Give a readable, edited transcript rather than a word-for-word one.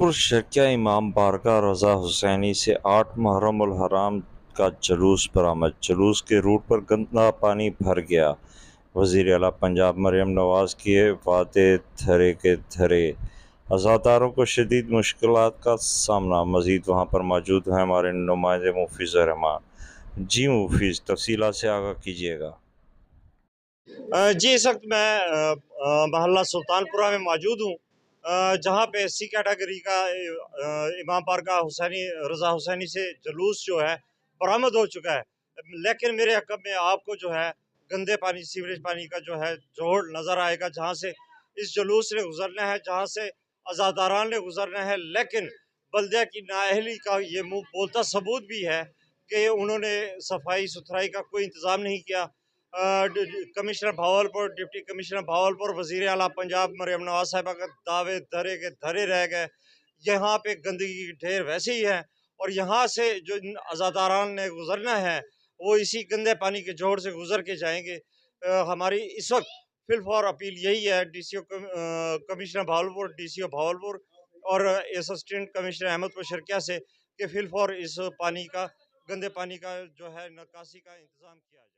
بہاولپور شرکیہ امام بارگاہ رضا حسینی سے 8 محرم الحرام کا جلوس برآمد۔ جلوس کے روٹ پر گندا پانی بھر گیا۔ وزیر اعلیٰ پنجاب مریم نواز کے وعدے دھرے کے دھرے، عزاداروں کو شدید مشکلات کا سامنا۔ مزید وہاں پر موجود ہیں ہمارے نمائندے مفیظ الرحمان۔ جی مفیظ، تفصیلات سے آگاہ کیجیے گا۔ جی، اس وقت میں محلہ سلطان پورہ میں موجود ہوں، جہاں پہ سی کیٹیگری کا امام بارگاہ حسینی رضا حسینی سے جلوس جو ہے برآمد ہو چکا ہے، لیکن میرے عقب میں آپ کو جو ہے گندے پانی، سیوریج پانی کا جو ہے جوڑ نظر آئے گا، جہاں سے اس جلوس نے گزرنا ہے، جہاں سے عزاداران نے گزرنا ہے۔ لیکن بلدیہ کی نااہلی کا یہ منہ بولتا ثبوت بھی ہے کہ انہوں نے صفائی ستھرائی کا کوئی انتظام نہیں کیا۔ Commissioner Bahawalpur, deputy commissioner Bahawalpur, وزیر اعلیٰ پنجاب مریم نواز صاحبہ کا دعوے دھرے کے دھرے رہ گئے۔ یہاں پہ گندگی کے ڈھیر ویسے ہی ہے، اور یہاں سے جو عزاداران نے گزرنا ہے وہ اسی گندے پانی کے جوڑ سے گزر کے جائیں گے۔ ہماری اس وقت فی الفور اپیل یہی ہے ڈی سی او کمشنر بھاولپور، ڈی سی او بھاولپور اور اسسٹنٹ کمشنر احمد پور شرکیہ سے کہ فی الفور اس پانی کا، گندے پانی کا جو ہے نکاسی کا انتظام کیا جائے۔